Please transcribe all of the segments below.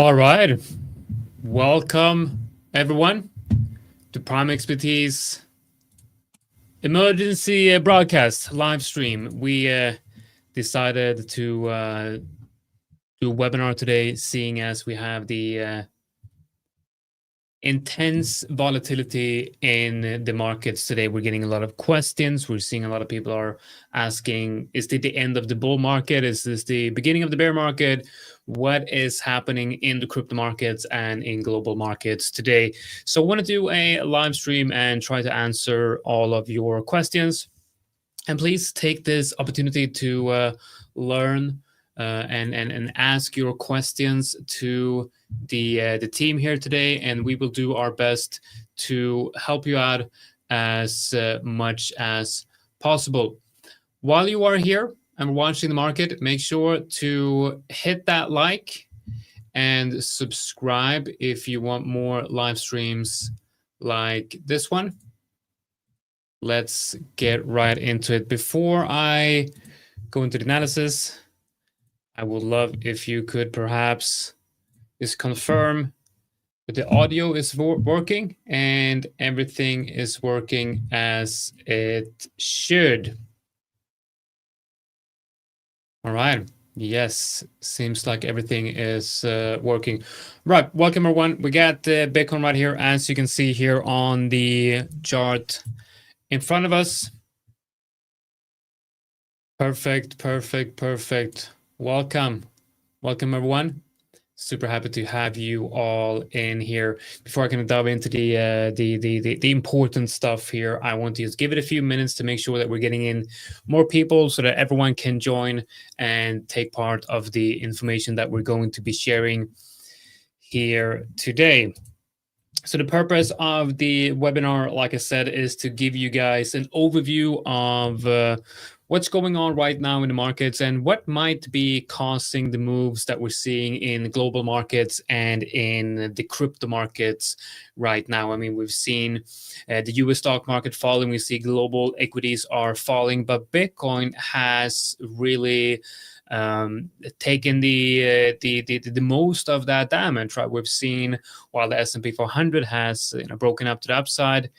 All right. Welcome, everyone, to PrimeXBT's emergency broadcast live stream. We decided to do a webinar today, seeing as we have the intense volatility in the markets today. We're getting a lot of questions. We're seeing a lot of people are asking, is this the end of the bull market? Is this the beginning of the bear market? What is happening in the crypto markets and in global markets today? So I want to do a live stream and try to answer all of your questions. And please take this opportunity to learn and ask your questions to the team here today, and we will do our best to help you out as much as possible. While you are here and watching the market, make sure to hit that like and subscribe if you want more live streams like this one. Let's get right into it. Before I go into the analysis, I would love if you could perhaps just confirm that the audio is working and everything is working as it should. All right. Yes, seems like everything is working. Right. Welcome, everyone. We got Bitcoin right here, as you can see here on the chart in front of us. Perfect. Welcome, everyone. Super happy to have you all in here. Before I can dive into the important stuff here, I want to just give it a few minutes to make sure that we're getting in more people so that everyone can join and take part of the information that we're going to be sharing here today. So the purpose of the webinar, like I said, is to give you guys an overview of what's going on right now in the markets and what might be causing the moves that we're seeing in global markets and in the crypto markets right now. I mean, we've seen the US stock market falling, we see global equities are falling, but Bitcoin has really taken the most of that damage, right? We've seen while the S&P 400 has broken up to the upside,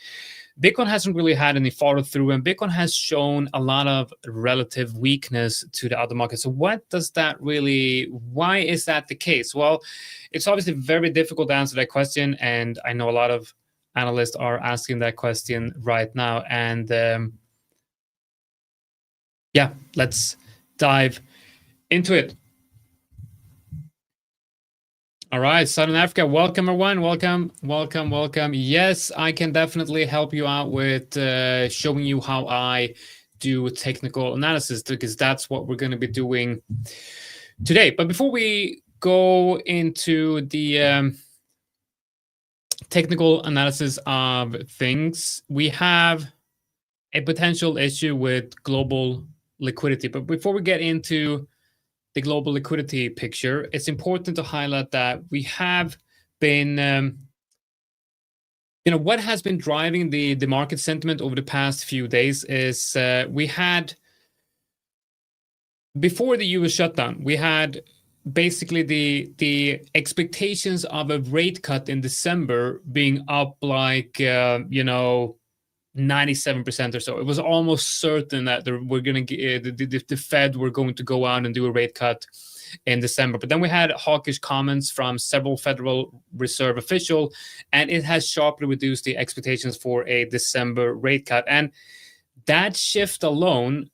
Bitcoin hasn't really had any follow through, and Bitcoin has shown a lot of relative weakness to the other markets. So what does that really, why is that the case? Well, it's obviously very difficult to answer that question, and I know a lot of analysts are asking that question right now. And yeah, let's dive into it. All right, Southern Africa, welcome everyone. Welcome. Yes, I can definitely help you out with showing you how I do technical analysis, because that's what we're going to be doing today. But before we go into the technical analysis of things, we have a potential issue with global liquidity. But before we get into the global liquidity picture, it's important to highlight that we have been, what has been driving the market sentiment over the past few days is we had, before the US shutdown, we had basically the expectations of a rate cut in December being up like, 97% or so. It was almost certain that we're going to the Fed were going to go out and do a rate cut in December. But then we had hawkish comments from several Federal Reserve officials, and it has sharply reduced the expectations for a December rate cut. And that shift alone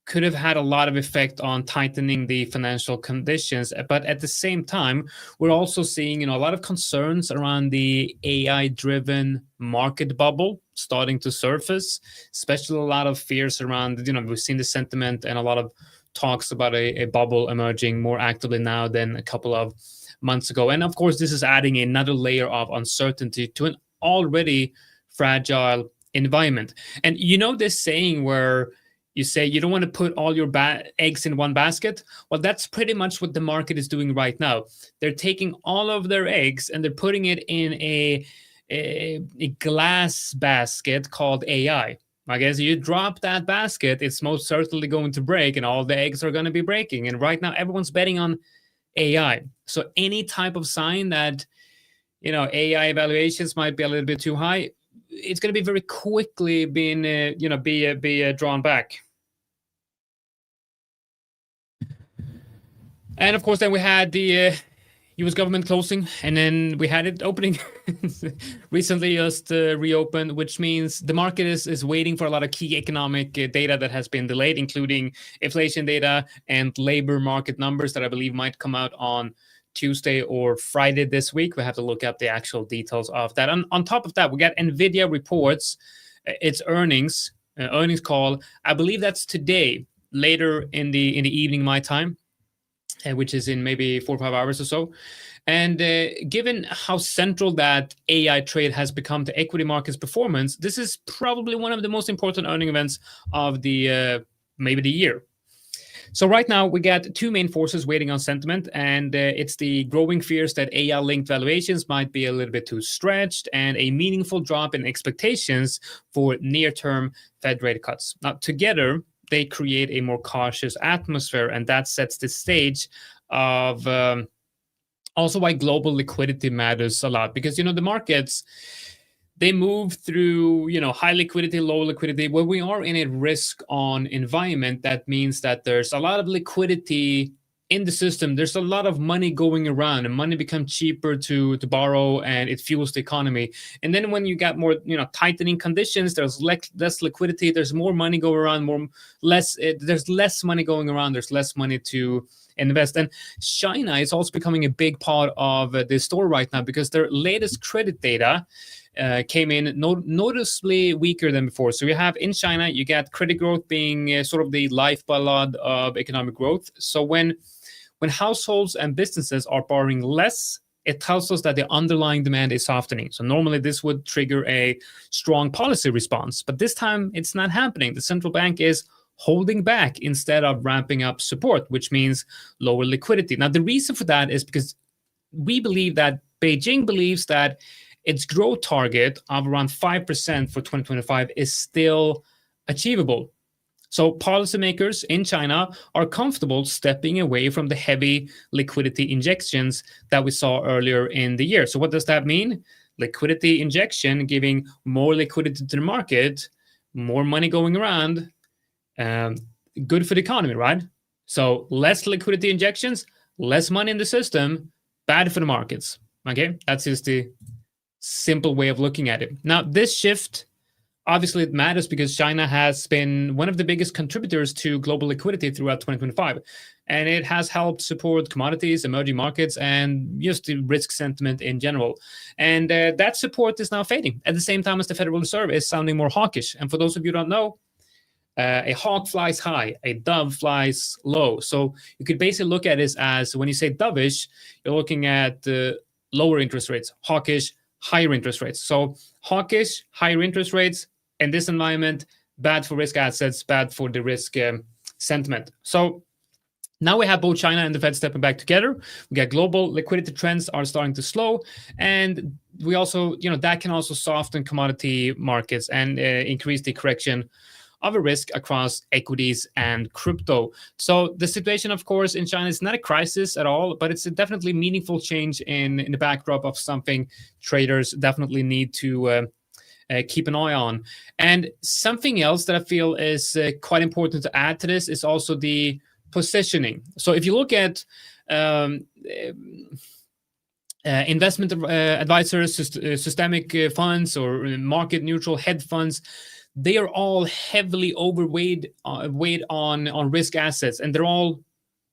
could have had a lot of effect on tightening the financial conditions. But at the same time, we're also seeing, a lot of concerns around the AI-driven market bubble starting to surface, especially a lot of fears around, we've seen the sentiment and a lot of talks about a bubble emerging more actively now than a couple of months ago. And of course, this is adding another layer of uncertainty to an already fragile environment. And this saying where you say you don't want to put all your eggs in one basket. Well, that's pretty much what the market is doing right now. They're taking all of their eggs and they're putting it in a glass basket called AI. I guess you drop that basket, it's most certainly going to break and all the eggs are going to be breaking. And right now, everyone's betting on AI. So any type of sign that, AI evaluations might be a little bit too high, it's going to be very quickly being, be drawn back. And of course, then we had the U.S. government closing, and then we had it opening recently, just reopened, which means the market is waiting for a lot of key economic data that has been delayed, including inflation data and labor market numbers that I believe might come out on Tuesday or Friday this week. We have to look up the actual details of that. On top of that, we got NVIDIA reports its earnings call. I believe that's today, later in the evening, my time, which is in maybe 4 or 5 hours or so. And given how central that AI trade has become to equity markets performance, this is probably one of the most important earning events of the maybe the year. So right now we got two main forces waiting on sentiment, and it's the growing fears that AI-linked valuations might be a little bit too stretched, and a meaningful drop in expectations for near-term Fed rate cuts. Now together, they create a more cautious atmosphere, and that sets the stage of also why global liquidity matters a lot, because the markets, they move through high liquidity, low liquidity. When we are in a risk on environment, that means that there's a lot of liquidity in the system. There's a lot of money going around, and money becomes cheaper to borrow, and it fuels the economy. And then when you got more tightening conditions, there's less liquidity, there's more money going around, there's less money going around, there's less money to invest. And China is also becoming a big part of the story right now, because their latest credit data came in noticeably weaker than before. So you have in China, you get credit growth being sort of the lifeblood of economic growth. So when households and businesses are borrowing less, it tells us that the underlying demand is softening. So normally this would trigger a strong policy response, but this time it's not happening. The central bank is holding back instead of ramping up support, which means lower liquidity. Now, the reason for that is because we believe that Beijing believes that its growth target of around 5% for 2025 is still achievable. So policymakers in China are comfortable stepping away from the heavy liquidity injections that we saw earlier in the year. So what does that mean? Liquidity injection, giving more liquidity to the market, more money going around, good for the economy, right? So less liquidity injections, less money in the system, bad for the markets. Okay, that's just the simple way of looking at it. Now, this shift, obviously it matters because China has been one of the biggest contributors to global liquidity throughout 2025. And it has helped support commodities, emerging markets, and just the risk sentiment in general. And that support is now fading at the same time as the Federal Reserve is sounding more hawkish. And for those of you who don't know, a hawk flies high, a dove flies low. So you could basically look at this as, when you say dovish, you're looking at lower interest rates, hawkish, higher interest rates. So hawkish, higher interest rates in this environment, bad for risk assets, bad for the risk sentiment. So now we have both China and the Fed stepping back together. We got global liquidity trends are starting to slow. And we also, that can also soften commodity markets and increase the correction of a risk across equities and crypto. So the situation, of course, in China is not a crisis at all, but it's a definitely meaningful change in the backdrop of something traders definitely need to keep an eye on. And something else that I feel is quite important to add to this is also the positioning. So if you look at investment advisors, systemic funds, or market neutral hedge funds, they are all heavily overweight on risk assets, and they're all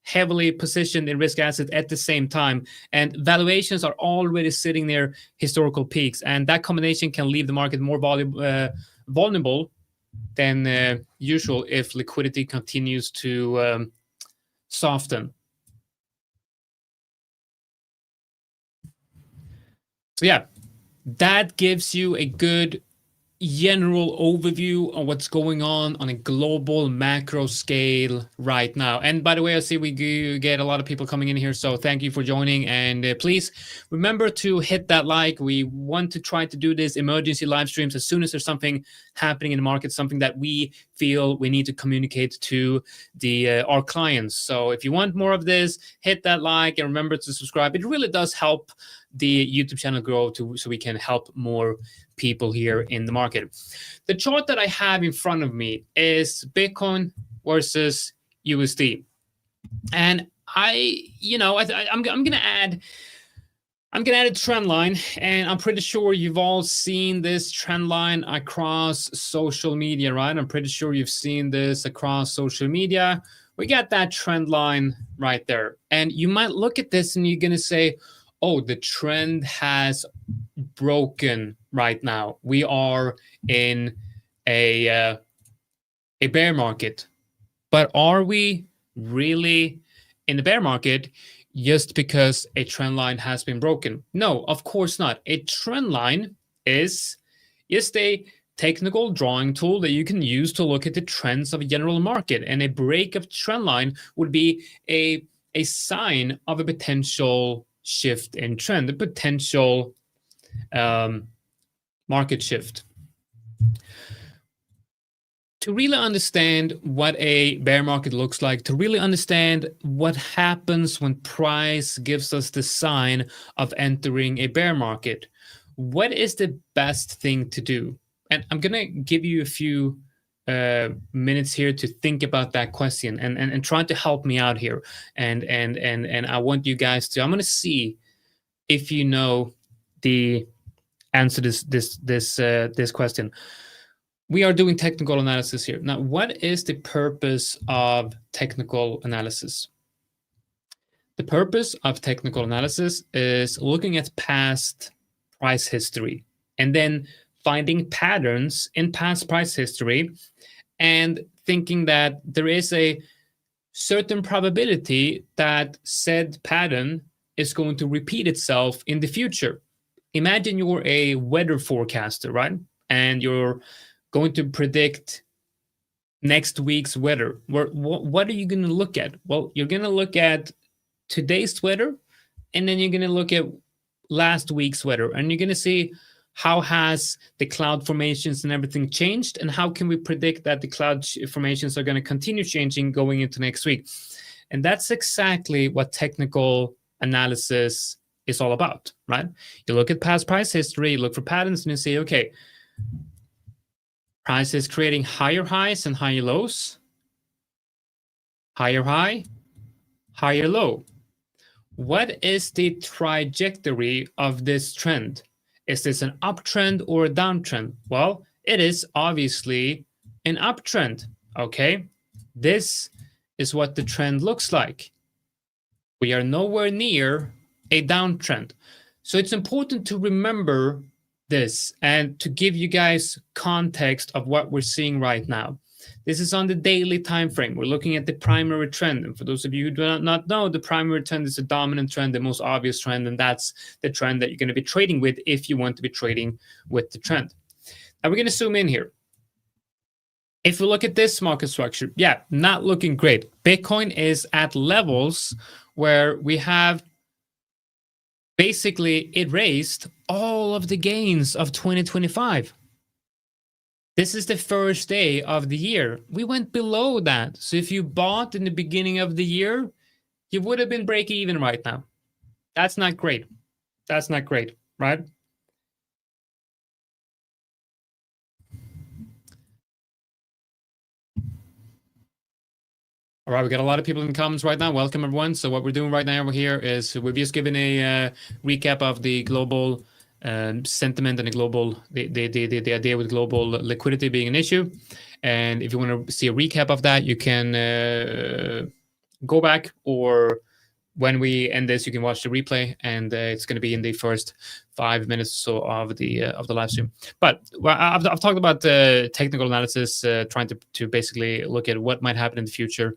heavily positioned in risk assets at the same time. And valuations are already sitting near historical peaks, and that combination can leave the market more vulnerable than usual if liquidity continues to soften. So yeah, that gives you a good general overview on what's going on a global macro scale right now. And by the way, I see we get a lot of people coming in here, so thank you for joining. And please remember to hit that like. We want to try to do this emergency live streams as soon as there's something happening in the market, something that we feel we need to communicate to our clients. So if you want more of this, hit that like and remember to subscribe. It really does help the YouTube channel grow so we can help more people here in the market. The chart that I have in front of me is Bitcoin versus USD, and I'm gonna add a trend line, and I'm pretty sure you've all seen this trend line across social media, right? I'm pretty sure you've seen this across social media. We got that trend line right there, and you might look at this and you're gonna say, oh, the trend has broken right now. We are in a bear market. But are we really in the bear market just because a trend line has been broken? No, of course not. A trend line is just a technical drawing tool that you can use to look at the trends of a general market. And a break of trend line would be a sign of a potential shift in trend, a potential market shift. To really understand what a bear market looks like, to really understand what happens when price gives us the sign of entering a bear market, what is the best thing to do? And I'm going to give you a few minutes here to think about that question and try to help me out here. And I want you guys to, I'm going to see if you know the answer to this question. We are doing technical analysis here. Now, what is the purpose of technical analysis? The purpose of technical analysis is looking at past price history and then finding patterns in past price history and thinking that there is a certain probability that said pattern is going to repeat itself in the future. Imagine you're a weather forecaster, right? And you're going to predict next week's weather. What are you going to look at? Well, you're going to look at today's weather, and then you're going to look at last week's weather, and you're going to see how has the cloud formations and everything changed, and how can we predict that the cloud formations are going to continue changing going into next week. And that's exactly what technical analysis is all about, right? You look at past price history, you look for patterns, and you say, okay, price is creating higher highs and higher lows, higher high, higher low. What is the trajectory of this trend? Is this an uptrend or a downtrend? Well, it is obviously an uptrend, okay? This is what the trend looks like. We are nowhere near a downtrend. So it's important to remember this and to give you guys context of what we're seeing right now. This is on the daily time frame. We're looking at the primary trend. And for those of you who do not know, the primary trend is the dominant trend, the most obvious trend, and that's the trend that you're going to be trading with if you want to be trading with the trend. Now we're going to zoom in here. If we look at this market structure, yeah, not looking great. Bitcoin is at levels where we have basically erased all of the gains of 2025. This is the first day of the year. We went below that. So if you bought in the beginning of the year, you would have been break even right now. That's not great. That's not great, right? All right, we got a lot of people in the comments right now. Welcome, everyone. So what we're doing right now over here is we've just given a recap of the global sentiment and the idea with global liquidity being an issue. And if you want to see a recap of that, you can go back, or when we end this, you can watch the replay, and it's going to be in the first 5 minutes or so of the live stream. But I've talked about technical analysis, trying to basically look at what might happen in the future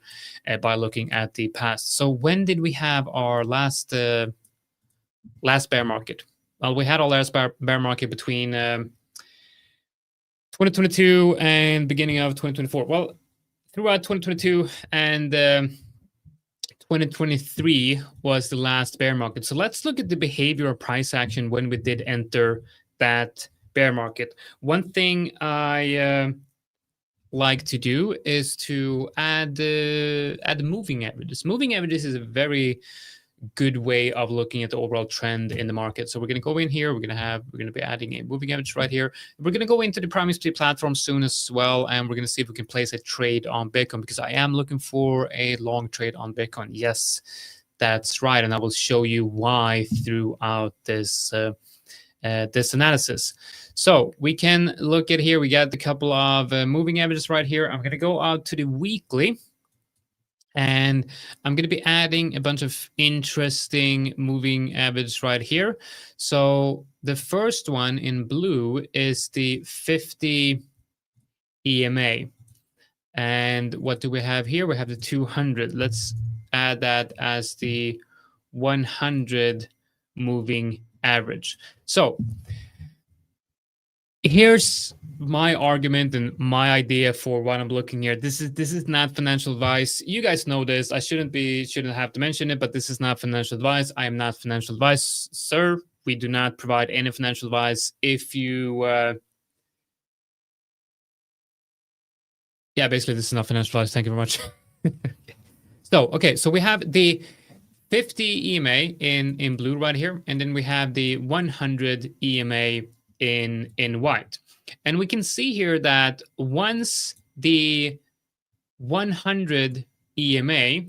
by looking at the past. So when did we have our last bear market? Well, we had our last bear market between 2022 and beginning of 2024. Well, throughout 2022 and 2023 was the last bear market. So let's look at the behavior of price action when we did enter that bear market. One thing I like to do is to add the moving averages. Moving averages is a very good way of looking at the overall trend in the market. So we're going to go in here. We're going to be adding a moving average right here. We're going to go into the PrimeXBT platform soon as well, and we're going to see if we can place a trade on Bitcoin, because I am looking for a long trade on Bitcoin. Yes, that's right, and I will show you why throughout this this analysis. So we can look at here. We got a couple of moving averages right here. I'm going to go out to the weekly. And I'm going to be adding a bunch of interesting moving averages right here. So the first one in blue is the 50 EMA. And what do we have here? We have the 200. Let's add that as the 100 moving average. So here's my argument and my idea for what I'm looking here. This is not financial advice. You guys know this. I shouldn't have to mention it, but this is not financial advice. I am not financial advice, sir. We do not provide any financial advice. If you yeah, basically this is not financial advice. Thank you very much. So okay, so we have the 50 EMA in blue right here, and then we have the 100 EMA in white. And we can see here that once the 100 EMA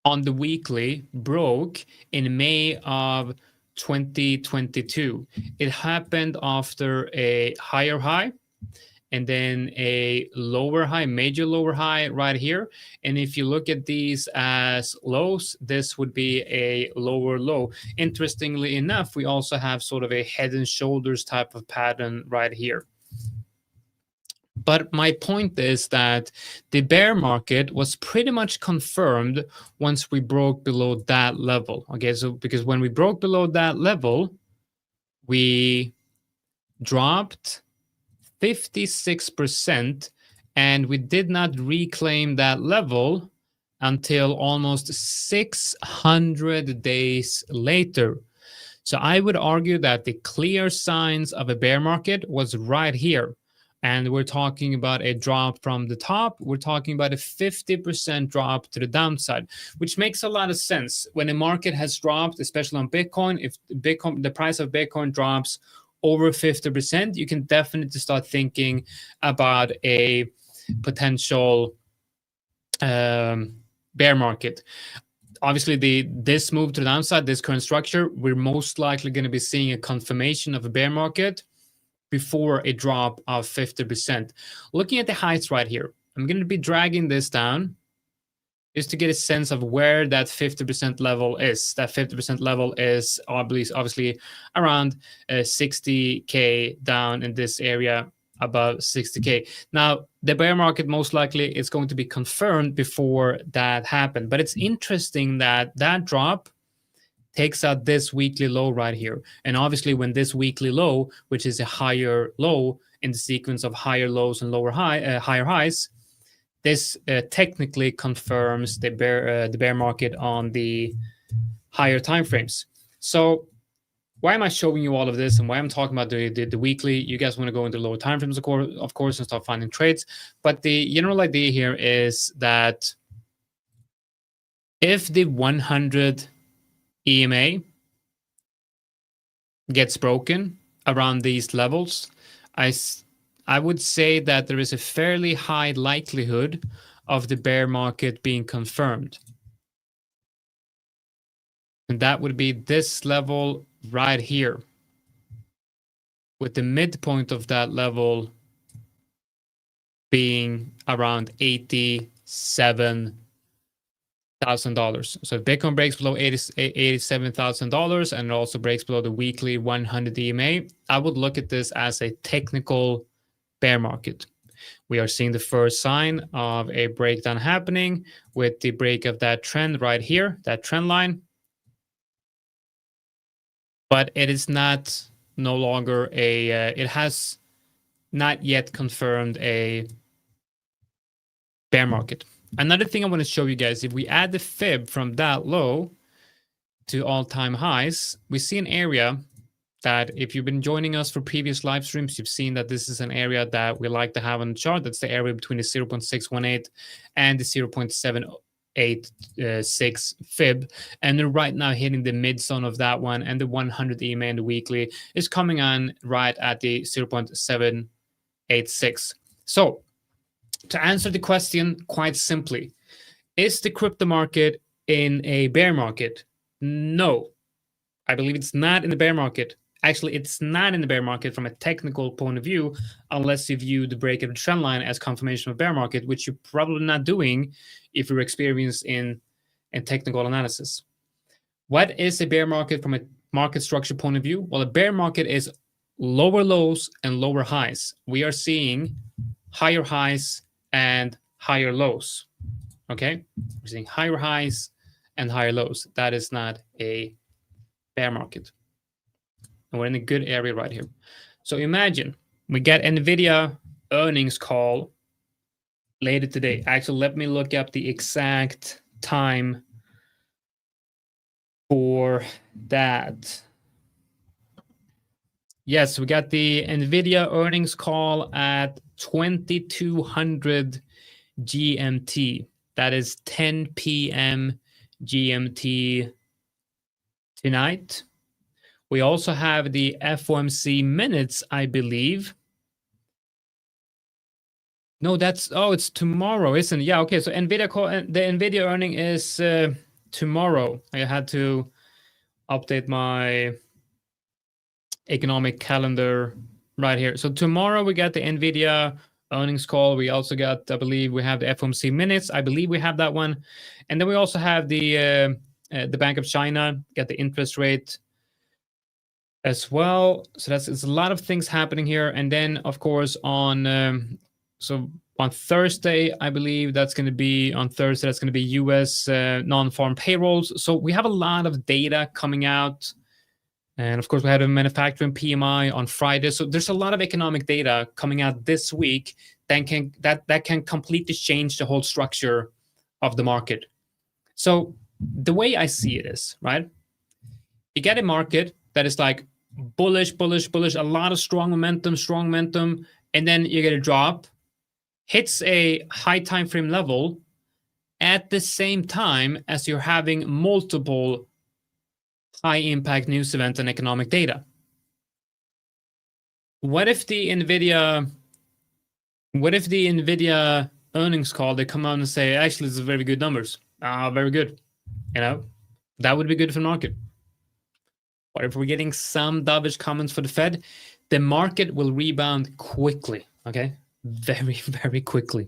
on the weekly broke in May of 2022, it happened after a higher high and then a lower high, major lower high right here. And if you look at these as lows, this would be a lower low. Interestingly enough, we also have sort of a head and shoulders type of pattern right here. But my point is that the bear market was pretty much confirmed once we broke below that level. Okay, so because when we broke below that level, we dropped 56%, and we did not reclaim that level until almost 600 days later. So I would argue that the clear signs of a bear market was right here. And we're talking about a drop from the top. We're talking about a 50% drop to the downside, which makes a lot of sense. When a market has dropped, especially on Bitcoin, if the price of Bitcoin drops over 50%, you can definitely start thinking about a potential bear market. Obviously, this move to the downside, this current structure, we're most likely going to be seeing a confirmation of a bear market before a drop of 50%. Looking at the heights right here, I'm going to be dragging this down just to get a sense of where that 50% level is. That 50% level is obviously around 60K down in this area, above 60K. Now, the bear market most likely is going to be confirmed before that happened. But it's interesting that that drop takes out this weekly low right here. And obviously when this weekly low, which is a higher low in the sequence of higher lows and higher highs, this technically confirms the bear market on the higher time frames. So why am I showing you all of this, and why I'm talking about the weekly? You guys want to go into lower time frames, of course, and start finding trades. But the general idea here is that if the 100 EMA gets broken around these levels, I would say that there is a fairly high likelihood of the bear market being confirmed. And that would be this level right here, with the midpoint of that level being around $87,000. So if Bitcoin breaks below $87,000 and it also breaks below the weekly 100 EMA, I would look at this as a technical bear market. We are seeing the first sign of a breakdown happening with the break of that trend right here, that trend line. But it is no longer it has not yet confirmed a bear market. Another thing I want to show you guys, if we add the fib from that low to all-time highs, we see an area that if you've been joining us for previous live streams, you've seen that this is an area that we like to have on the chart. That's the area between the 0.618 and the 0.786 fib. And they're right now hitting the mid zone of that one. And the 100 EMA in the weekly is coming on right at the 0.786. So to answer the question quite simply, is the crypto market in a bear market? No, I believe it's not in the bear market. Actually, it's not in the bear market from a technical point of view, unless you view the break of the trend line as confirmation of bear market, which you're probably not doing if you're experienced in technical analysis. What is a bear market from a market structure point of view? Well, a bear market is lower lows and lower highs. We are seeing higher highs and higher lows. Okay, we're seeing higher highs and higher lows. That is not a bear market. And we're in a good area right here. So imagine we get NVIDIA earnings call later today. Actually, let me look up the exact time for that. Yes, we got the NVIDIA earnings call at 2200 GMT. That is 10 p.m. GMT tonight. We also have the FOMC minutes, I believe. No, it's tomorrow, isn't it? Yeah, okay. So the NVIDIA earning is tomorrow. I had to update my economic calendar right here. So tomorrow we got the NVIDIA earnings call. We also got, I believe we have the FOMC minutes. I believe we have that one. And then we also have the Bank of China, got the interest rate as well. So it's a lot of things happening here. And then, of course, on Thursday, I believe that's going to be U.S. non-farm payrolls. So we have a lot of data coming out. And of course, we had a manufacturing PMI on Friday. So there's a lot of economic data coming out this week that can completely change the whole structure of the market. So the way I see it is, right? You get a market that is like bullish, a lot of strong momentum, and then you get a drop, hits a high time frame level at the same time as you're having multiple high impact news events and economic data. What if the NVIDIA earnings call, they come out and say, actually, this is very good numbers. Very good. That would be good for the market. Or if we're getting some dovish comments for the Fed, the market will rebound quickly. Okay, very, very quickly.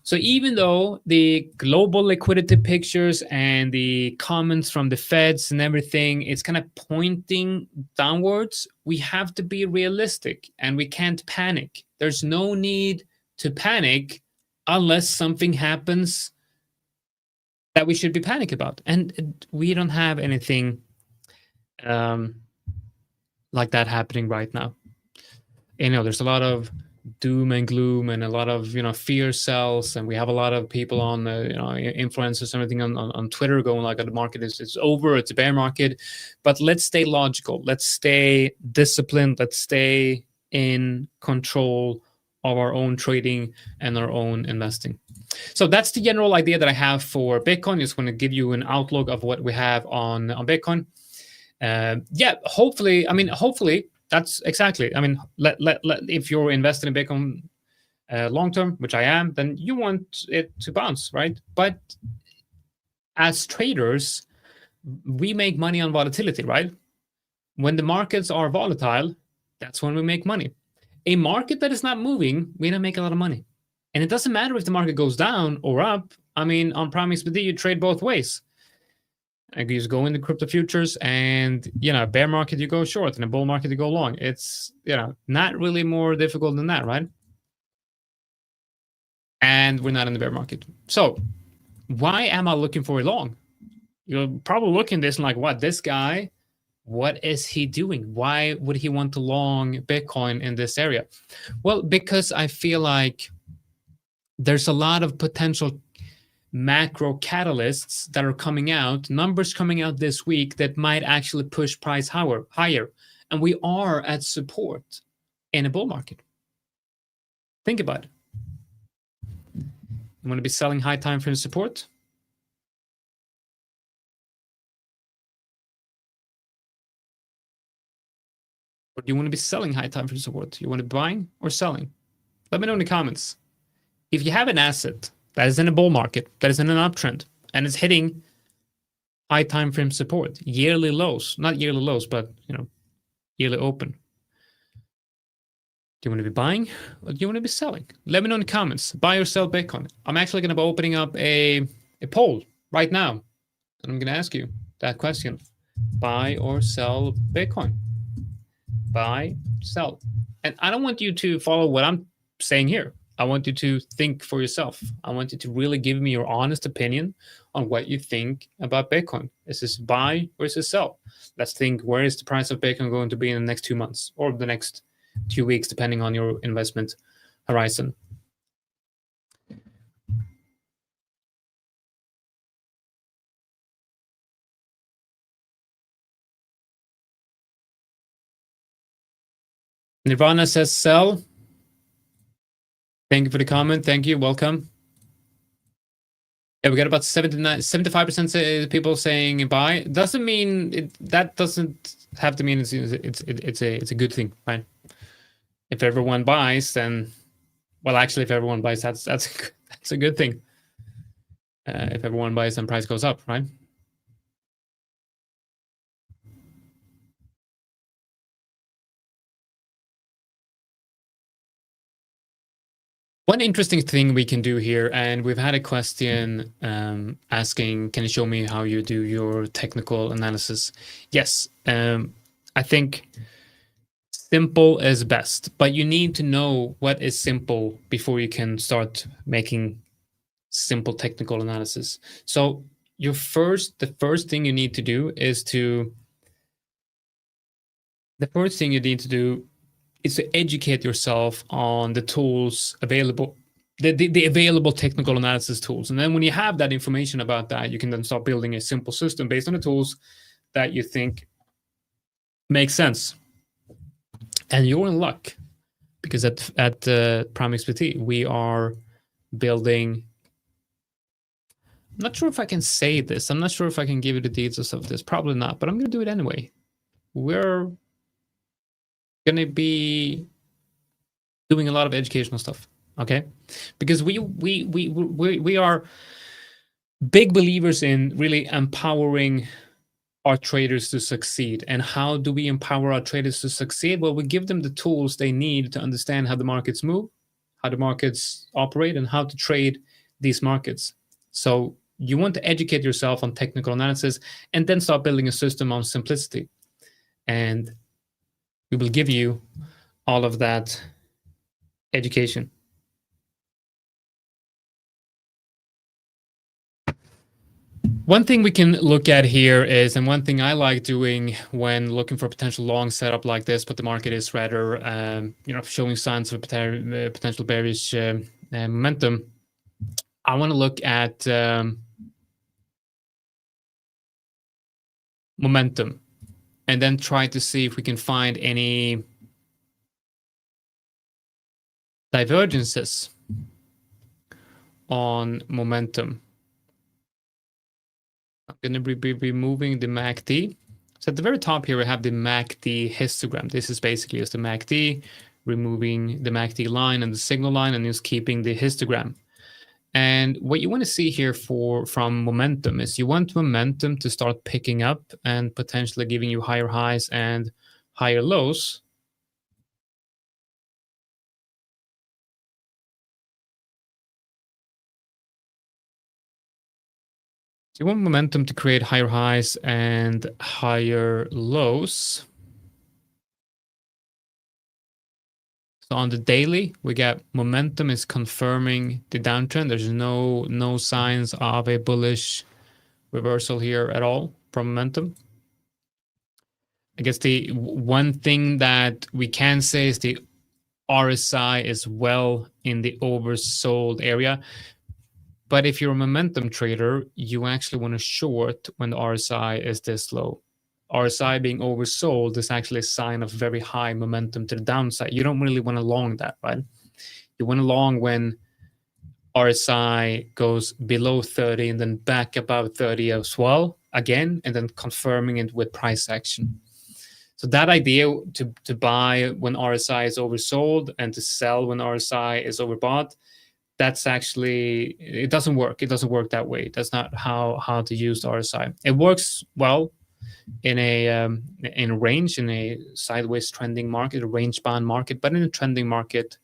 So even though the global liquidity pictures and the comments from the Feds and everything, it's kind of pointing downwards, we have to be realistic and we can't panic. There's no need to panic unless something happens that we should be panicked about. And we don't have anything like that happening right now. There's a lot of doom and gloom and a lot of fear sells, and we have a lot of people on influencers and everything on Twitter going like the market is over, it's a bear market. But let's stay logical, let's stay disciplined, let's stay in control of our own trading and our own investing. So that's the general idea that I have for Bitcoin. I just want to give you an outlook of what we have on Bitcoin. Hopefully that's exactly. If you're invested in Bitcoin long term, which I am, then you want it to bounce, right? But as traders, we make money on volatility, right? When the markets are volatile, that's when we make money. A market that is not moving, we don't make a lot of money. And it doesn't matter if the market goes down or up. On PrimeXBT, you trade both ways. You just go into crypto futures, and bear market you go short, and a bull market you go long. It's not really more difficult than that, right? And we're not in the bear market. So why am I looking for a long? You're probably looking at this and like, what, this guy, what is he doing? Why would he want to long Bitcoin in this area? Well, because I feel like there's a lot of potential macro catalysts that are coming out, numbers coming out this week that might actually push price higher. And we are at support in a bull market. Think about it. You want to be selling high time frame support? Or do you want to be selling high time frame support? You want to be buying or selling? Let me know in the comments. If you have an asset that is in a bull market, that is in an uptrend, and it's hitting high time frame support, yearly lows, not yearly lows, but yearly open. Do you want to be buying or do you want to be selling? Let me know in the comments. Buy or sell Bitcoin. I'm actually going to be opening up a poll right now, and I'm going to ask you that question: buy or sell Bitcoin? Buy, sell. And I don't want you to follow what I'm saying here. I want you to think for yourself. I want you to really give me your honest opinion on what you think about Bitcoin. Is this buy or is this sell? Let's think, where is the price of Bitcoin going to be in the next 2 months or the next 2 weeks, depending on your investment horizon. Nirvana says sell. Thank you for the comment. Thank you. Welcome. Yeah, we got about 75% people saying buy. Doesn't mean that doesn't have to mean it's a good thing, right? If everyone buys, then actually, if everyone buys, that's a good thing. If everyone buys, then price goes up, right? One interesting thing we can do here, and we've had a question asking, can you show me how you do your technical analysis? Yes, I think simple is best, but you need to know what is simple before you can start making simple technical analysis. So the first thing you need to do is to educate yourself on the tools available, the available technical analysis tools. And then when you have that information about that, you can then start building a simple system based on the tools that you think make sense. And you're in luck, because at PrimeXBT, we are building, I'm not sure if I can say this. I'm not sure if I can give you the details of this. Probably not, but I'm going to do it anyway. We're going to be doing a lot of educational stuff, okay? Because we are big believers in really empowering our traders to succeed. And how do we empower our traders to succeed? Well, we give them the tools they need to understand how the markets move, how the markets operate, and how to trade these markets. So you want to educate yourself on technical analysis and then start building a system on simplicity. And we will give you all of that education. One thing we can look at here is, and one thing I like doing when looking for a potential long setup like this, but the market is rather, showing signs of potential bearish momentum, I want to look at momentum, and then try to see if we can find any divergences on momentum. I'm going to be removing the MACD. So at the very top here, we have the MACD histogram. This is basically just the MACD, removing the MACD line and the signal line, and just keeping the histogram. And what you want to see here from momentum is you want momentum to start picking up and potentially giving you higher highs and higher lows. So you want momentum to create higher highs and higher lows. So on the daily, we got momentum is confirming the downtrend. There's no signs of a bullish reversal here at all from momentum. I guess the one thing that we can say is the RSI is well in the oversold area. But if you're a momentum trader, you actually want to short when the RSI is this low. RSI being oversold is actually a sign of very high momentum to the downside. You don't really want to long that, right? You want to long when RSI goes below 30 and then back above 30 as well again, and then confirming it with price action. So that idea to buy when RSI is oversold and to sell when RSI is overbought, that's actually, it doesn't work. It doesn't work that way. That's not how to use the RSI. It works well in a range, in a sideways trending market, a range bound market, but in a trending market,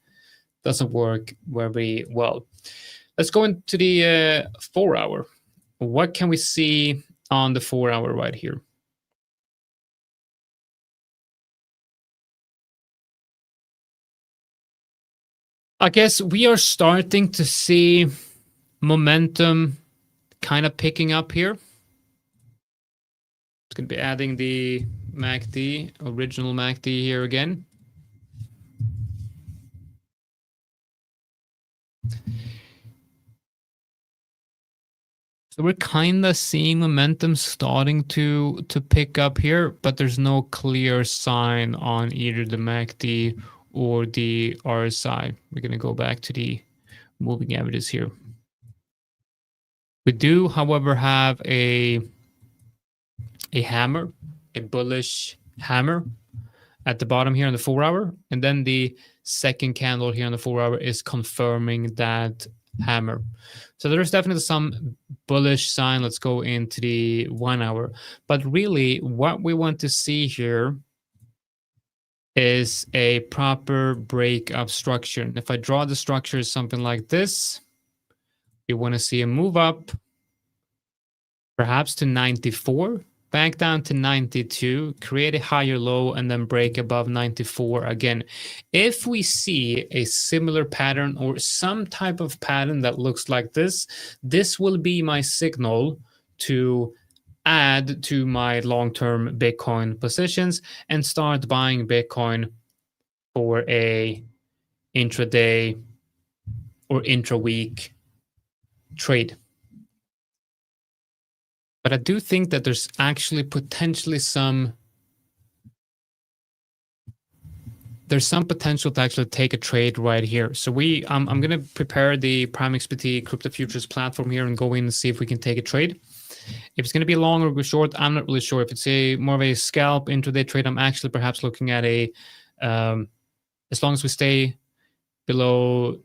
doesn't work very well. Let's go into the 4 hour. What can we see on the 4 hour right here? I guess we are starting to see momentum kind of picking up here. It's going to be adding the MACD, original MACD here again. So we're kind of seeing momentum starting to pick up here, but there's no clear sign on either the MACD or the RSI. We're going to go back to the moving averages here. We do, however, have a hammer, a bullish hammer at the bottom here on the 4 hour. And then the second candle here on the 4 hour is confirming that hammer. So there's definitely some bullish sign. Let's go into the 1 hour. But really what we want to see here is a proper break of structure. And if I draw the structure something like this, we want to see a move up, perhaps to 94, back down to 92, create a higher low, and then break above 94 again. If we see a similar pattern or some type of pattern that looks like this, this will be my signal to add to my long-term Bitcoin positions and start buying Bitcoin for a intraday or intra-week trade. But I do think that there's actually potentially some potential to actually take a trade right here. So I'm going to prepare the PrimeXBT crypto futures platform here and go in and see if we can take a trade. If it's going to be long or short, I'm not really sure. If it's a more of a scalp intraday trade, I'm actually perhaps looking at a as long as we stay below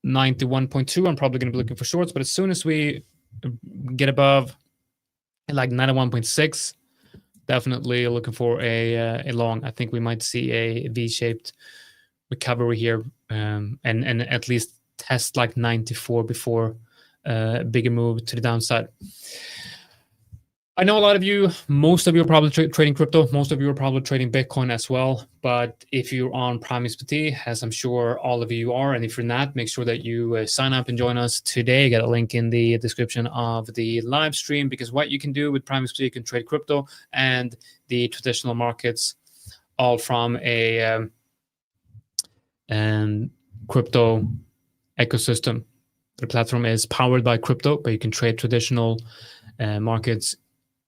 91.2, I'm probably going to be looking for shorts. But as soon as we get above like 91.6, definitely looking for a long. I think we might see a V-shaped recovery here, and at least test like 94 before a bigger move to the downside. I know a lot of you, most of you are probably trading crypto. Most of you are probably trading Bitcoin as well. But if you're on PrimeXBT, as I'm sure all of you are, and if you're not, make sure that you sign up and join us today. Get a link in the description of the live stream, because what you can do with PrimeXBT, you can trade crypto and the traditional markets, all from a crypto ecosystem. The platform is powered by crypto, but you can trade traditional markets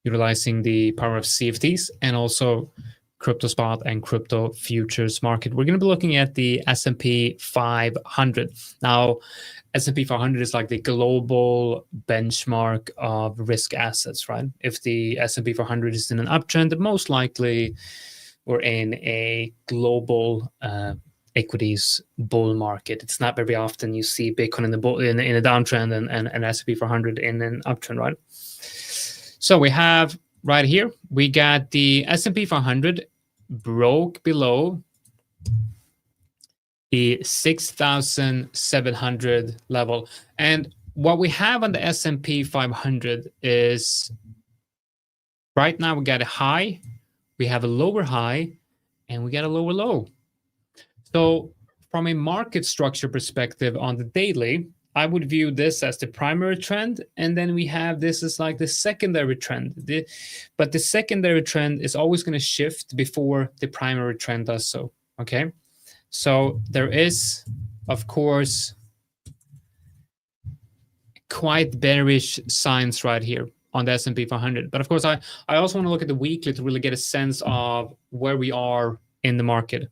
utilizing the power of CFDs and also crypto spot and crypto futures market. We're going to be looking at the S&P 500. Now, S&P 500 is like the global benchmark of risk assets, right? If the S&P 500 is in an uptrend, most likely we're in a global equities bull market. It's not very often you see Bitcoin in a downtrend and S&P 500 in an uptrend, right? So we have right here, we got the S&P 500 broke below the 6,700 level. And what we have on the S&P 500 is right now we got a high, we have a lower high, and we got a lower low. So from a market structure perspective on the daily, I would view this as the primary trend, and then we have this as like the secondary trend. But the secondary trend is always going to shift before the primary trend does so, okay? So there is, of course, quite bearish signs right here on the S&P 500. But of course, I also want to look at the weekly to really get a sense of where we are in the market.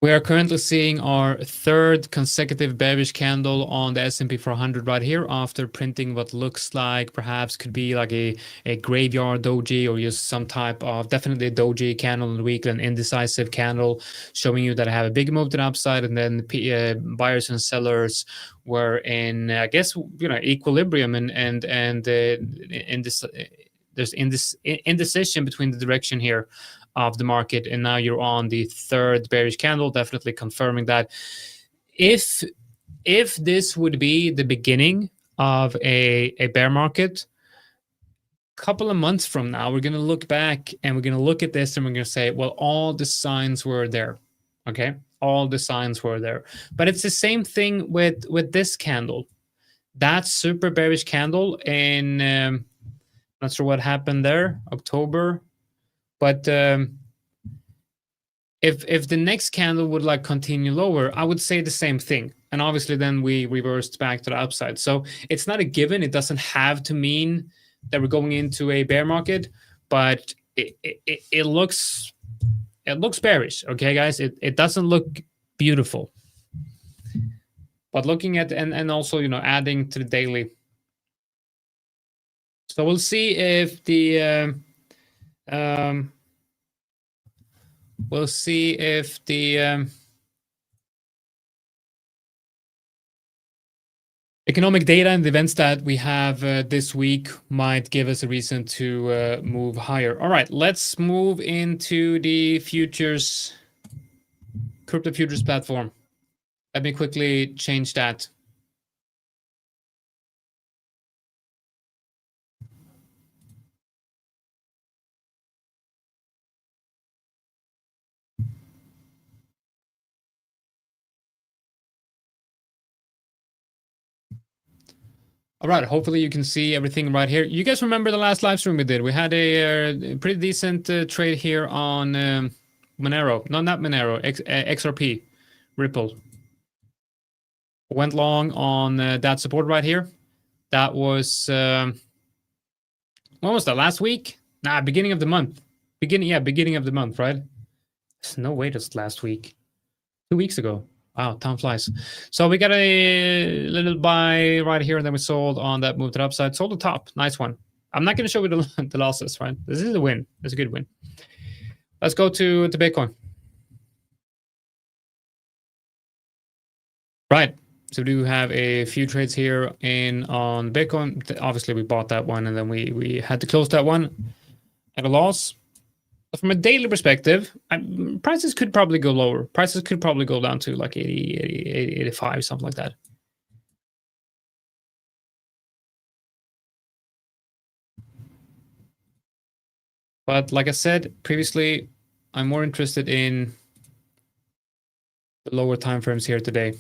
We are currently seeing our third consecutive bearish candle on the S&P 400 right here, after printing what looks like perhaps could be like a graveyard doji, or just some type of, definitely a doji candle in the weekly, an indecisive candle, showing you that I have a big move to the upside, and then buyers and sellers were in, I guess, equilibrium, and there's indecision between the direction here of the market, and now you're on the third bearish candle, definitely confirming that if this would be the beginning of a bear market, couple of months from now, we're going to look back and we're going to look at this and we're going to say, well, all the signs were there. Okay, all the signs were there. But it's the same thing with this candle. That super bearish candle in not sure what happened there, October. But if the next candle would like continue lower, I would say the same thing. And obviously then we reversed back to the upside. So it's not a given. It doesn't have to mean that we're going into a bear market, but it looks bearish. Okay, guys, it doesn't look beautiful. But looking at and also adding to the daily. So we'll see if the we'll see if the economic data and the events that we have this week might give us a reason to move higher. All right, let's move into the futures, crypto futures platform. Let me quickly change that. All right, hopefully you can see everything right here. You guys remember the last live stream we did? We had a pretty decent trade here on Monero. No, not Monero, XRP, Ripple. Went long on that support right here. That was, when was that, last week? Nah, beginning of the month. Beginning of the month, right? There's no way that's last week. 2 weeks ago. Wow, time flies. So we got a little buy right here, and then we sold on that move to the upside. Sold the top. Nice one. I'm not going to show you the losses, right? This is a win. It's a good win. Let's go to Bitcoin. Right. So we do have a few trades here on Bitcoin. Obviously, we bought that one, and then we had to close that one at a loss. But from a daily perspective, prices could probably go lower. Prices could probably go down to like 80, 85, something like that. But like I said previously, I'm more interested in the lower time frames here today.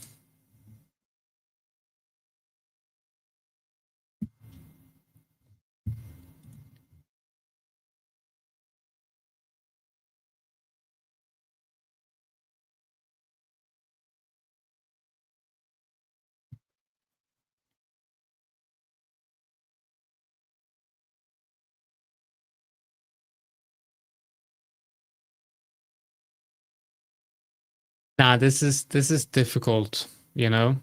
Nah, this is difficult, you know.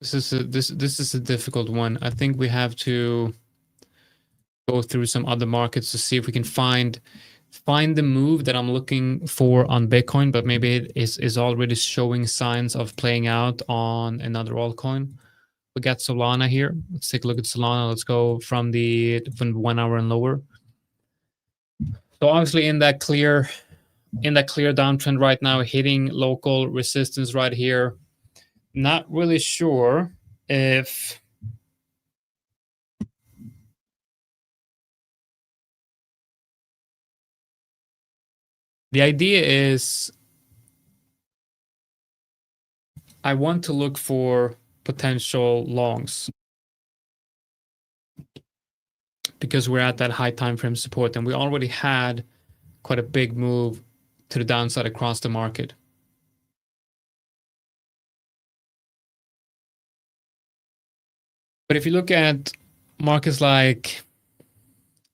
This is a difficult one. I think we have to go through some other markets to see if we can find the move that I'm looking for on Bitcoin, but maybe it is already showing signs of playing out on another altcoin. We got Solana here. Let's take a look at Solana. Let's go from 1 hour and lower. So obviously in that clear downtrend right now, hitting local resistance right here. Not really sure if the idea is I want to look for potential longs because we're at that high time frame support, and we already had quite a big move to the downside across the market. But if you look at markets like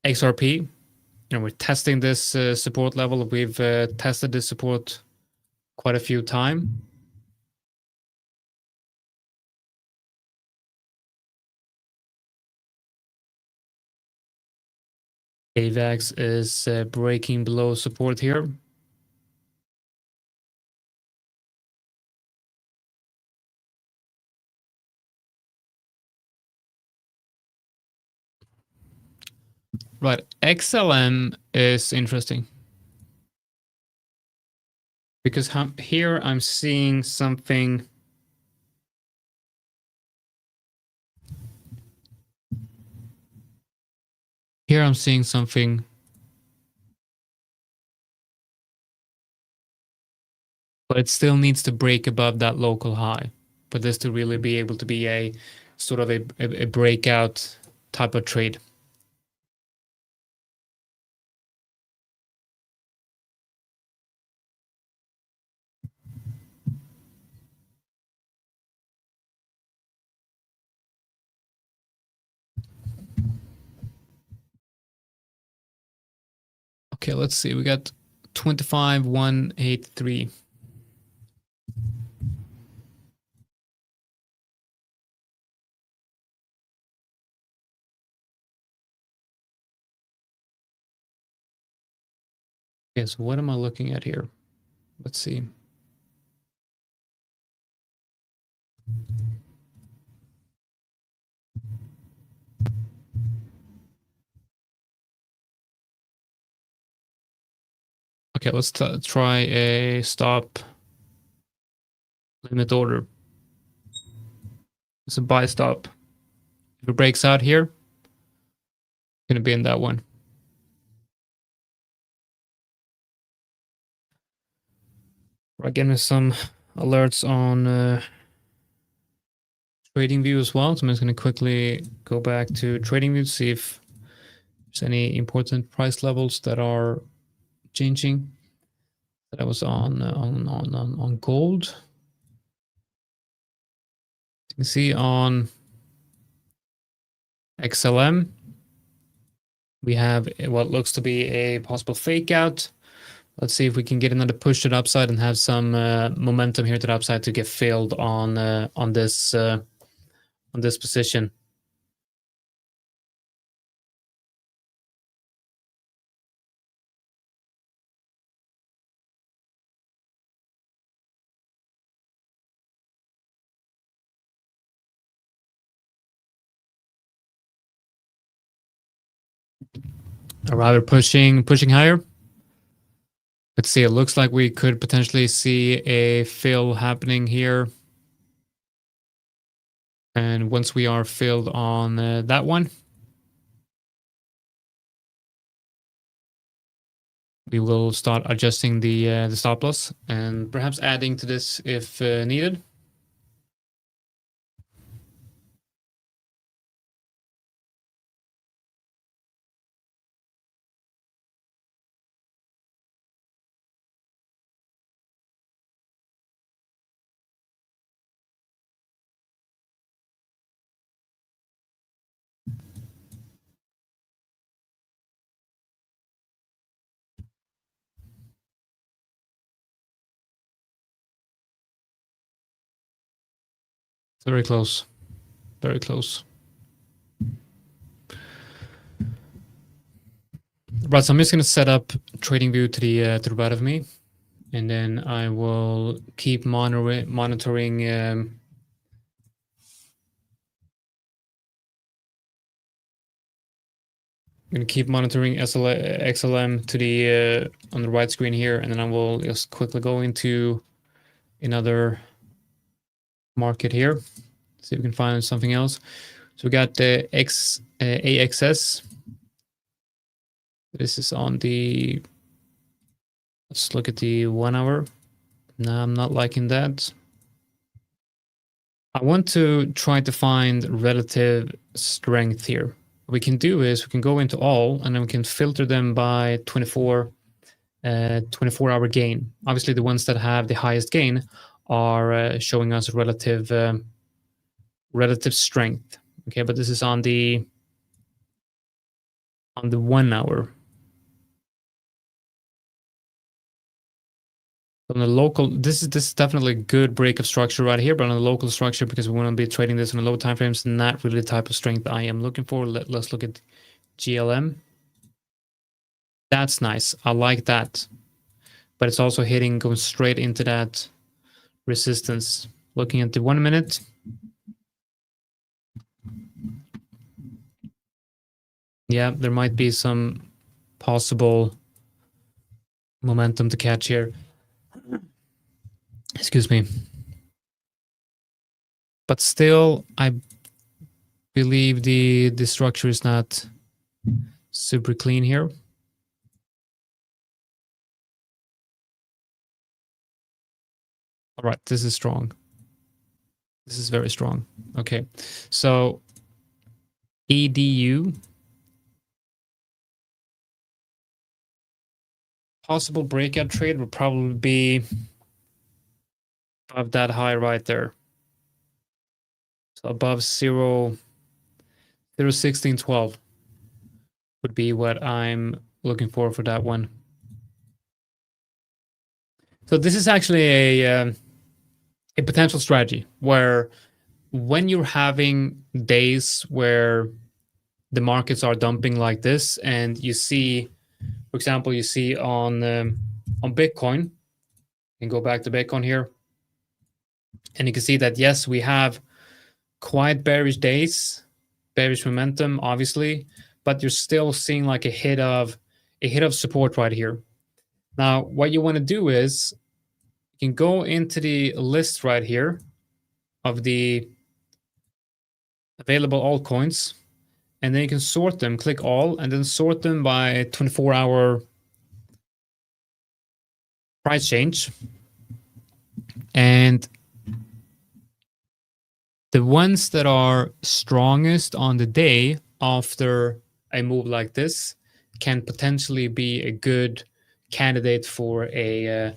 XRP, we're testing this support level. We've tested this support quite a few times. AVAX is breaking below support here. Right, XLM is interesting because here I'm seeing something. Here I'm seeing something. But it still needs to break above that local high for this to really be able to be a sort of a breakout type of trade. Okay, let's see. We got 25,183. Okay, so what am I looking at here? Let's see. Okay, let's try a stop limit order. It's a buy stop. If it breaks out here, gonna be in that one. Right, give me some alerts on TradingView as well. So I'm just gonna quickly go back to TradingView to see if there's any important price levels that are changing. That I was on gold. You can see on XLM, we have what looks to be a possible fake out. Let's see if we can get another push to the upside and have some momentum here to the upside to get filled on this position. Or rather pushing higher. Let's see, it looks like we could potentially see a fill happening here. And once we are filled on that one, we will start adjusting the stop loss and perhaps adding to this if needed. Very close. Very close. Right, so I'm just going to set up TradingView to the right of me, and then I will keep monitoring. I'm going to keep monitoring XLM to the on the right screen here, and then I will just quickly go into another market here. See if we can find something else. So we got the AXS. This is on the, let's look at the 1 hour. No, I'm not liking that. I want to try to find relative strength here. What we can do is we can go into all and then we can filter them by 24 24-hour gain. Obviously, the ones that have the highest gain are showing us relative strength. Okay, but this is on the 1 hour. On the local, this is definitely a good break of structure right here, but on the local structure, because we want to be trading this on the low time frames, not really the type of strength I am looking for. Let's look at GLM. That's nice. I like that. But it's also hitting, going straight into that resistance. Looking at the 1 minute. Yeah, there might be some possible momentum to catch here. Excuse me. But still, I believe the structure is not super clean here. All right, this is strong. This is very strong. Okay, so EDU. Possible breakout trade would probably be above that high right there. So above 0.1612 would be what I'm looking for that one. So this is actually a potential strategy where when you're having days where the markets are dumping like this, and you see, for example, you see on Bitcoin, you can go back to Bitcoin here, and you can see that yes, we have quite bearish days, bearish momentum, obviously, but you're still seeing like a hit of support right here. Now, what you want to do is you can go into the list right here of the available altcoins, and then you can sort them, click all, and then sort them by 24-hour price change. And the ones that are strongest on the day after a move like this can potentially be a good candidate for an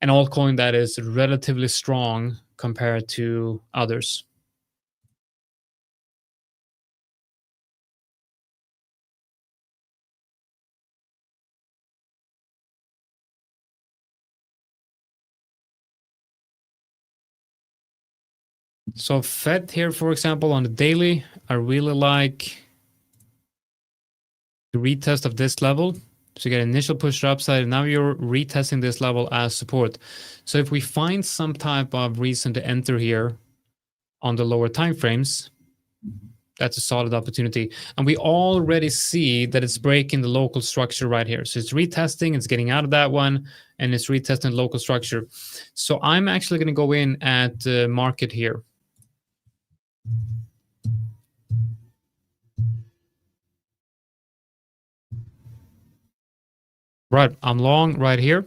altcoin that is relatively strong compared to others. So Fed here, for example, on the daily, I really like the retest of this level. So you get initial push to upside, and now you're retesting this level as support. So if we find some type of reason to enter here on the lower time frames, that's a solid opportunity. And we already see that it's breaking the local structure right here. So it's retesting, it's getting out of that one, and it's retesting local structure. So I'm actually going to go in at market here. Right, I'm long right here.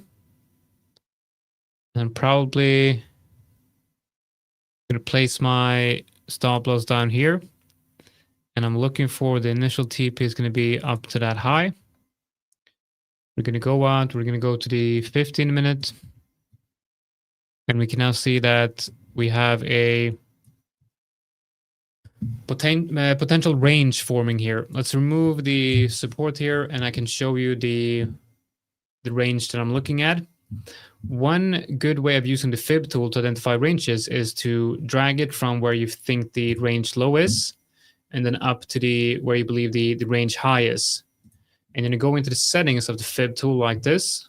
And probably going to place my stop loss down here. And I'm looking for the initial TP is going to be up to that high. We're going to go out. We're going to go to the 15-minute. And we can now see that we have a potential range forming here. Let's remove the support here, and I can show you the range that I'm looking at. One good way of using the fib tool to identify ranges is to drag it from where you think the range low is, and then up to the where you believe the range high is. And then you go into the settings of the fib tool like this.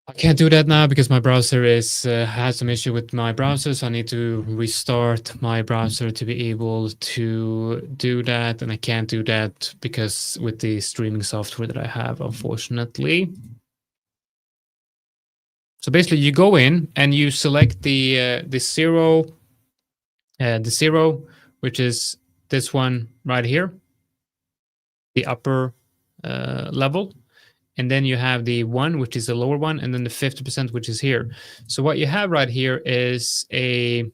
I can't do that now because my browser has some issue with my browser, so I need to restart my browser to be able to do that, and I can't do that because with the streaming software that I have, unfortunately. So basically, you go in and you select the zero, which is this one right here, the upper level. And then you have the 1, which is the lower one, and then the 50%, which is here. So what you have right here is the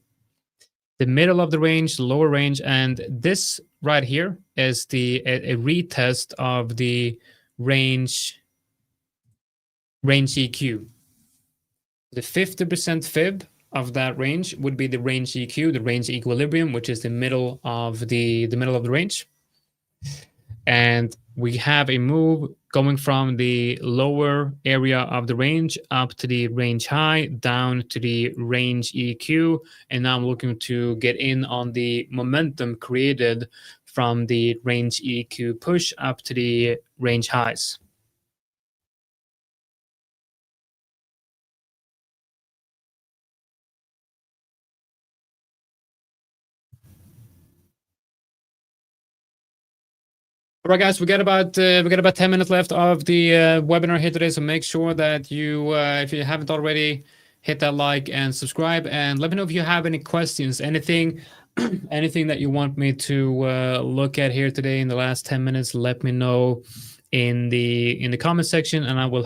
middle of the range, the lower range, and this right here is a retest of the range EQ. The 50% fib of that range would be the range EQ, the range equilibrium, which is the middle of the middle of the range. And we have a move going from the lower area of the range up to the range high, down to the range EQ. And now I'm looking to get in on the momentum created from the range EQ push up to the range highs. All right, guys, we got about 10 minutes left of the webinar here today. So make sure that you, if you haven't already, hit that like and subscribe, and let me know if you have any questions, anything that you want me to look at here today in the last 10 minutes. Let me know in the comment section, and I will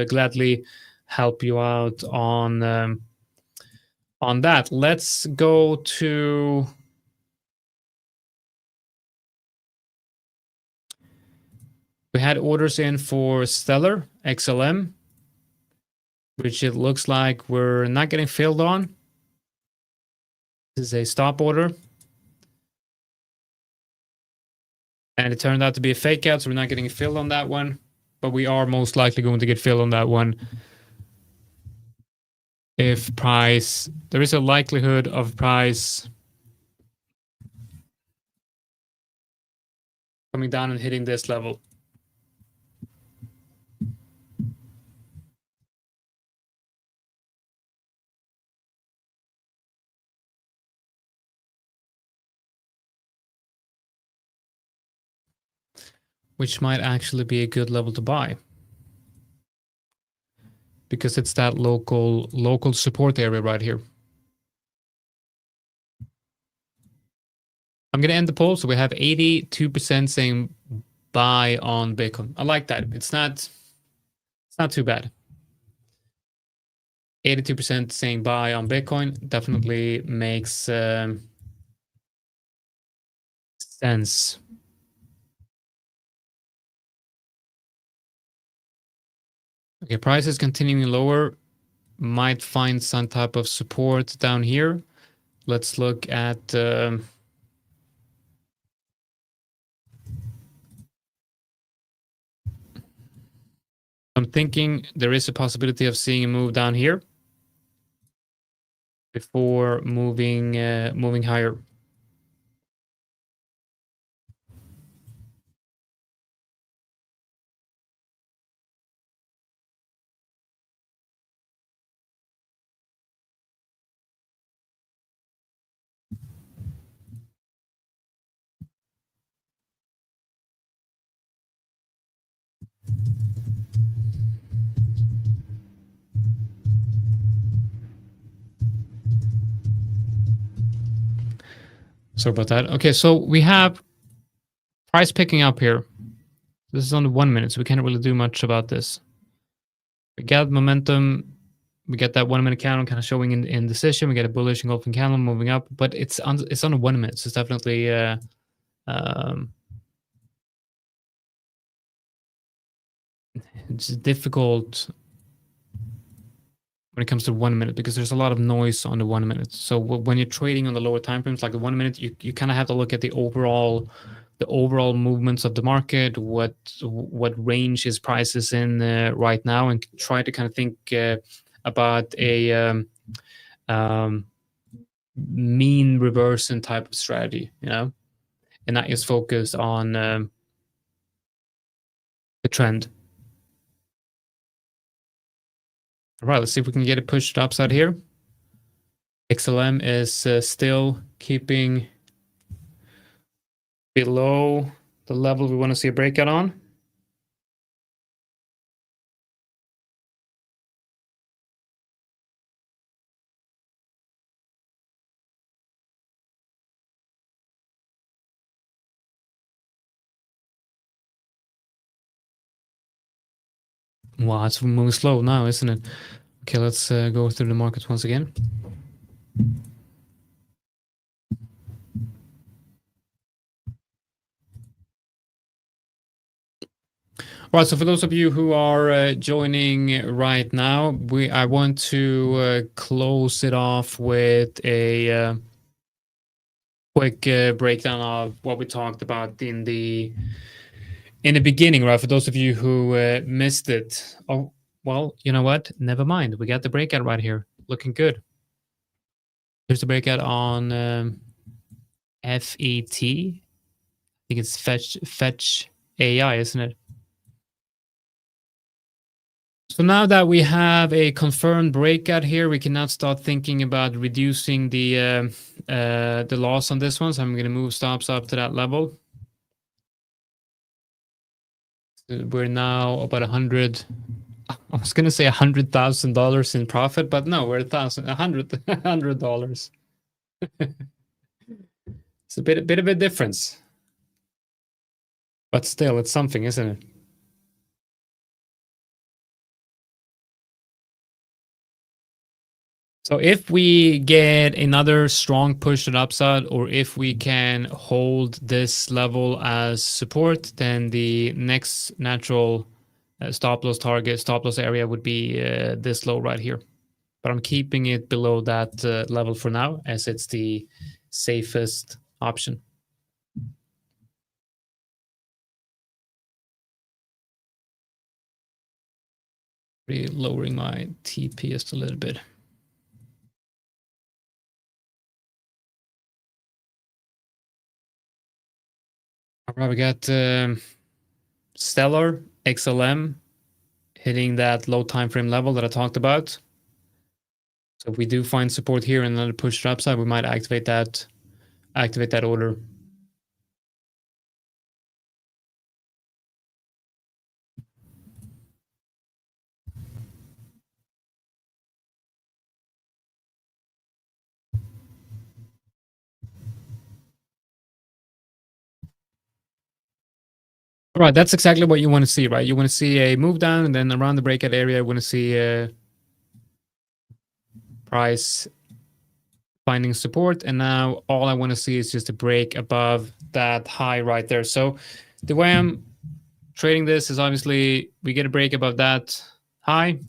gladly help you out on that. Let's go to. We had orders in for Stellar, XLM, which it looks like we're not getting filled on. This is a stop order. And it turned out to be a fake out, so we're not getting filled on that one. But we are most likely going to get filled on that one. If price, there is a likelihood of price coming down and hitting this level. Which might actually be a good level to buy, because it's that local support area right here. I'm going to end the poll. So we have 82% saying buy on Bitcoin. I like that. It's not too bad. 82% saying buy on Bitcoin definitely makes sense. Okay, price is continuing lower. Might find some type of support down here. Let's look at I'm thinking there is a possibility of seeing a move down here before moving higher. Sorry about that. Okay, so we have price picking up here. This is on the 1 minute, so we can't really do much about this. We got momentum. We get that 1 minute candle kind of showing in indecision. We get a bullish engulfing candle moving up, but it's on a 1 minute, so it's definitely it's difficult when it comes to 1 minute, because there's a lot of noise on the 1 minute. So when you're trading on the lower time frames, like the 1 minute, you kind of have to look at the overall movements of the market, what range his price is in right now, and try to kind of think about a mean reversing type of strategy, and not just focus on the trend. All right, let's see if we can get it pushed upside here. XLM is still keeping below the level we want to see a breakout on. Wow, it's moving slow now, isn't it? Okay, let's go through the market once again. Right, so for those of you who are joining right now, I want to close it off with a quick breakdown of what we talked about in the beginning, right? For those of you who missed it. Oh, well, you know what? Never mind. We got the breakout right here. Looking good. Here's the breakout on FET. I think it's fetch AI, isn't it? So now that we have a confirmed breakout here, we can now start thinking about reducing the loss on this one. So I'm going to move stops up to that level. We're now about 100. I was going to say $100,000 in profit, but no, we're $100. It's a bit of a difference, but still, it's something, isn't it? So if we get another strong push to the upside, or if we can hold this level as support, then the next natural stop loss area would be this low right here. But I'm keeping it below that level for now, as it's the safest option. Lowering my TP just a little bit. All right, we got Stellar XLM hitting that low time frame level that I talked about. So if we do find support here and another push to upside, we might activate that order. All right, that's exactly what you want to see, right? You want to see a move down, and then around the breakout area, you want to see a price finding support. And now all I want to see is just a break above that high right there. So the way I'm trading this is obviously we get a break above that high,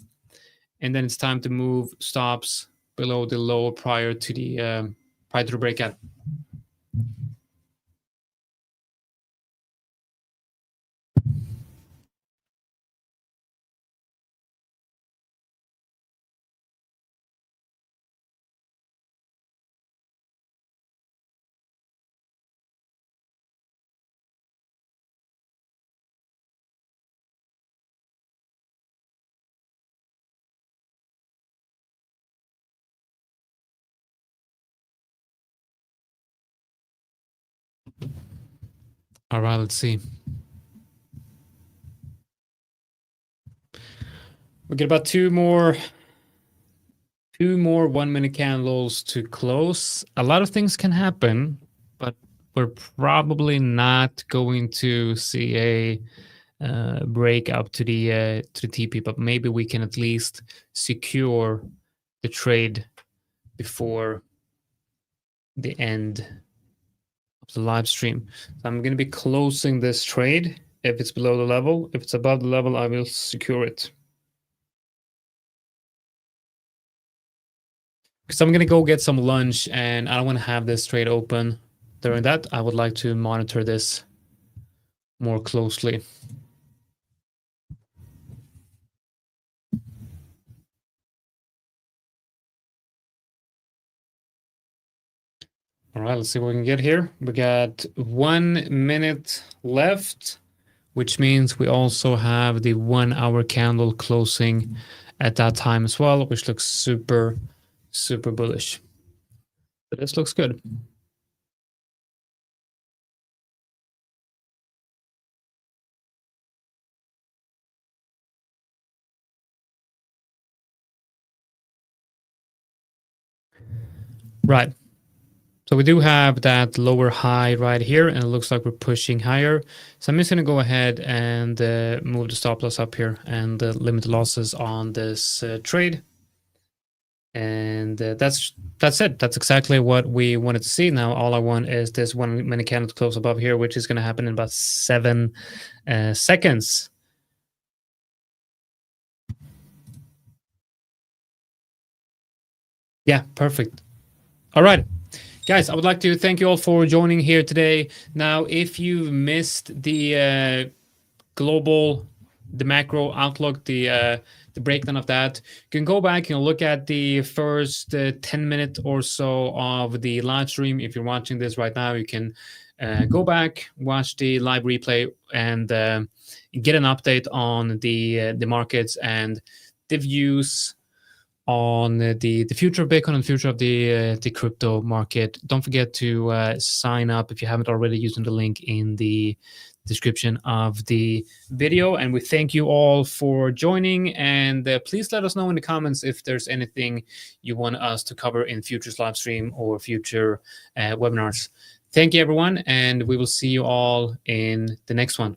and then it's time to move stops below the low prior to the breakout. All right, let's see. We get about two more 1-minute candles to close. A lot of things can happen, but we're probably not going to see a break up to the TP, but maybe we can at least secure the trade before the end of the live stream. So I'm going to be closing this trade if it's below the level. If it's above the level, I will secure it. Because I'm going to go get some lunch, and I don't want to have this trade open during that. I would like to monitor this more closely. All right, let's see what we can get here. We got 1 minute left, which means we also have the 1 hour candle closing at that time as well, which looks super, super bullish. But this looks good. Right. So we do have that lower high right here, and it looks like we're pushing higher. So I'm just going to go ahead and move the stop loss up here and limit the losses on this trade. And that's it. That's exactly what we wanted to see. Now all I want is this 1 minute candle to close above here, which is going to happen in about 7 seconds. Yeah, perfect. All right. Guys, I would like to thank you all for joining here today. Now, if you've missed the the macro outlook, the breakdown of that, you can go back and look at the first 10 minutes or so of the live stream. If you're watching this right now, you can go back, watch the live replay, and get an update on the markets and the views on the future of Bitcoin and the future of the crypto market. Don't forget to sign up if you haven't already, using the link in the description of the video. And we thank you all for joining, and please let us know in the comments if there's anything you want us to cover in future live stream or future webinars. Thank you, everyone, and we will see you all in the next one.